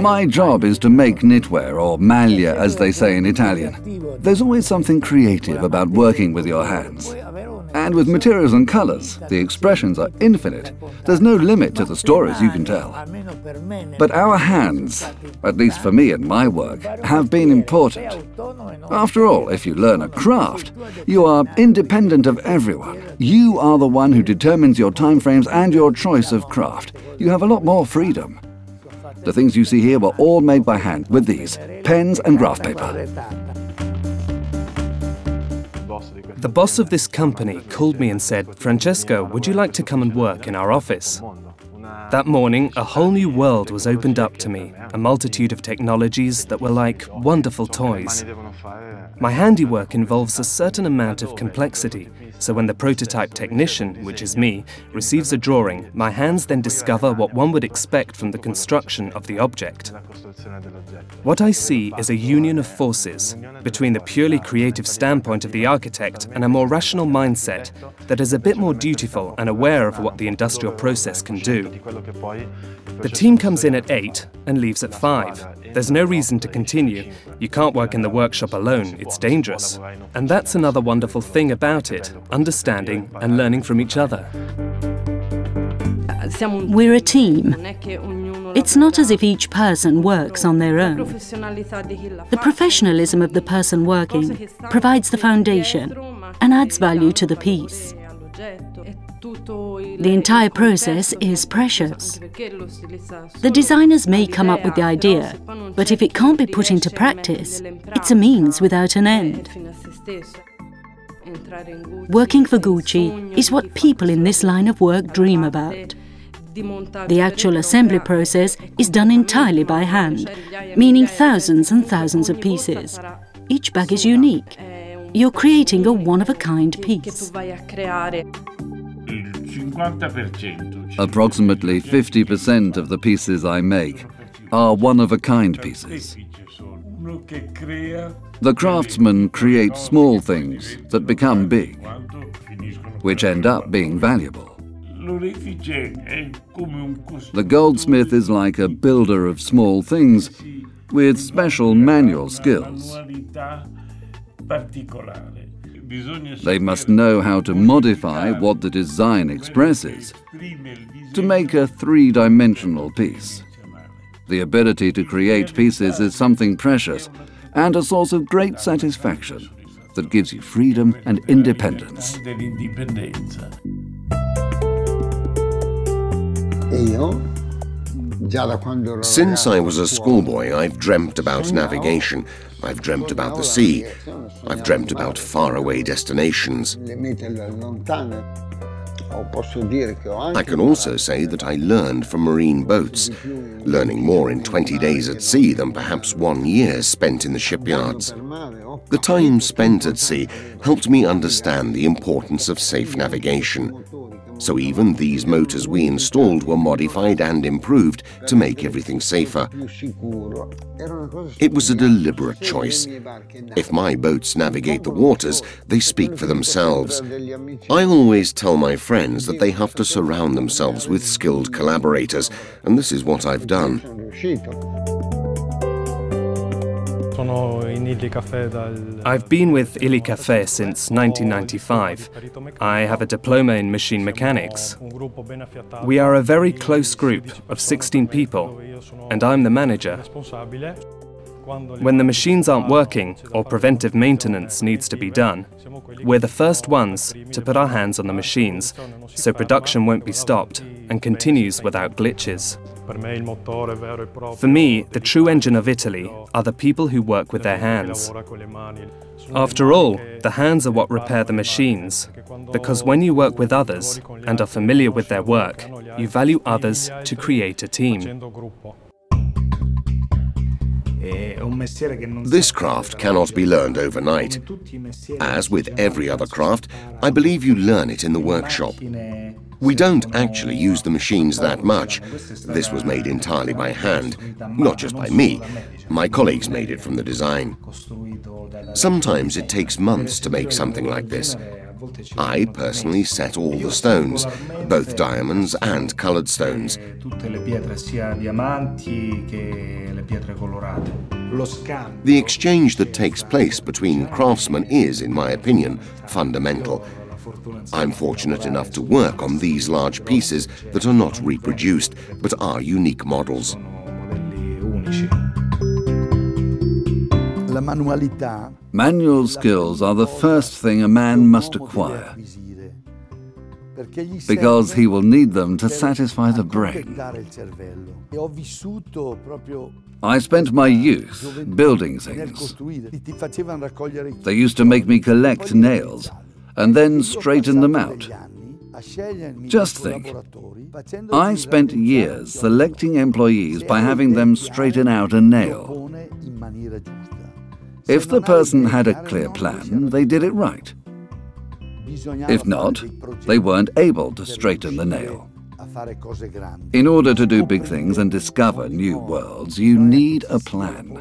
My job is to make knitwear, or maglia as they say in Italian. There's always something creative about working with your hands. And with materials and colors, the expressions are infinite. There's no limit to the stories you can tell. But our hands, at least for me and my work, have been important. After all, if you learn a craft, you are independent of everyone. You are the one who determines your timeframes and your choice of craft. You have a lot more freedom. The things you see here were all made by hand with these, pens and graph paper. The boss of this company called me and said, "Francesco, would you like to come and work in our office?" That morning, a whole new world was opened up to me, a multitude of technologies that were like wonderful toys. My handiwork involves a certain amount of complexity, so when the prototype technician, which is me, receives a drawing, my hands then discover what one would expect from the construction of the object. What I see is a union of forces between the purely creative standpoint of the architect and a more rational mindset that is a bit more dutiful and aware of what the industrial process can do. The team comes in at 8 and leaves at 5. There's no reason to continue. You can't work in the workshop alone, it's dangerous. And that's another wonderful thing about it, understanding and learning from each other. We're a team. It's not as if each person works on their own. The professionalism of the person working provides the foundation and adds value to the piece. The entire process is precious. The designers may come up with the idea, but if it can't be put into practice, it's a means without an end. Working for Gucci is what people in this line of work dream about. The actual assembly process is done entirely by hand, meaning thousands and thousands of pieces. Each bag is unique. You're creating a one-of-a-kind piece. Approximately 50% of the pieces I make are one-of-a-kind pieces. The craftsman creates small things that become big, which end up being valuable. The goldsmith is like a builder of small things with special manual skills. They must know how to modify what the design expresses to make a three-dimensional piece. The ability to create pieces is something precious and a source of great satisfaction that gives you freedom and independence. Since I was a schoolboy, I've dreamt about navigation. I've dreamt about the sea. I've dreamt about faraway destinations. I can also say that I learned from marine boats, learning more in 20 days at sea than perhaps 1 year spent in the shipyards. The time spent at sea helped me understand the importance of safe navigation. So even these motors we installed were modified and improved to make everything safer. It was a deliberate choice. If my boats navigate the waters, they speak for themselves. I always tell my friends that they have to surround themselves with skilled collaborators, and this is what I've done. I've been with illycaffè since 1995. I have a diploma in machine mechanics. We are a very close group of 16 people, and I'm the manager. When the machines aren't working or preventive maintenance needs to be done, we're the first ones to put our hands on the machines, so production won't be stopped and continues without glitches. For me, the true engine of Italy are the people who work with their hands. After all, the hands are what repair the machines, because when you work with others and are familiar with their work, you value others to create a team. This craft cannot be learned overnight. As with every other craft, I believe you learn it in the workshop. We don't actually use the machines that much. This was made entirely by hand, not just by me. My colleagues made it from the design. Sometimes it takes months to make something like this. I personally set all the stones, both diamonds and colored stones. The exchange that takes place between craftsmen is, in my opinion, fundamental. I'm fortunate enough to work on these large pieces that are not reproduced, but are unique models. Manual skills are the first thing a man must acquire, because he will need them to satisfy the brain. I spent my youth building things. They used to make me collect nails and then straighten them out. Just think, I spent years selecting employees by having them straighten out a nail. If the person had a clear plan, they did it right. If not, they weren't able to straighten the nail. In order to do big things and discover new worlds, you need a plan.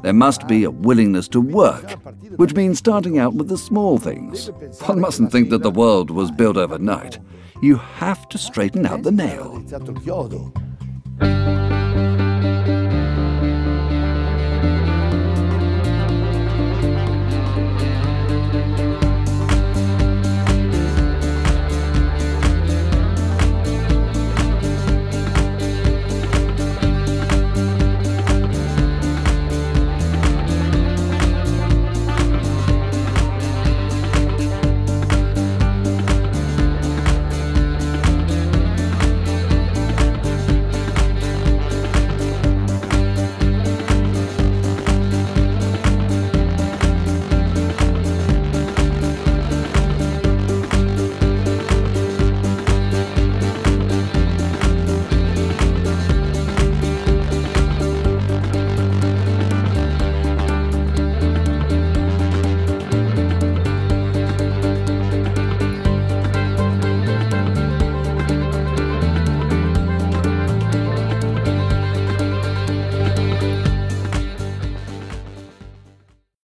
There must be a willingness to work, which means starting out with the small things. One mustn't think that the world was built overnight. You have to straighten out the nail.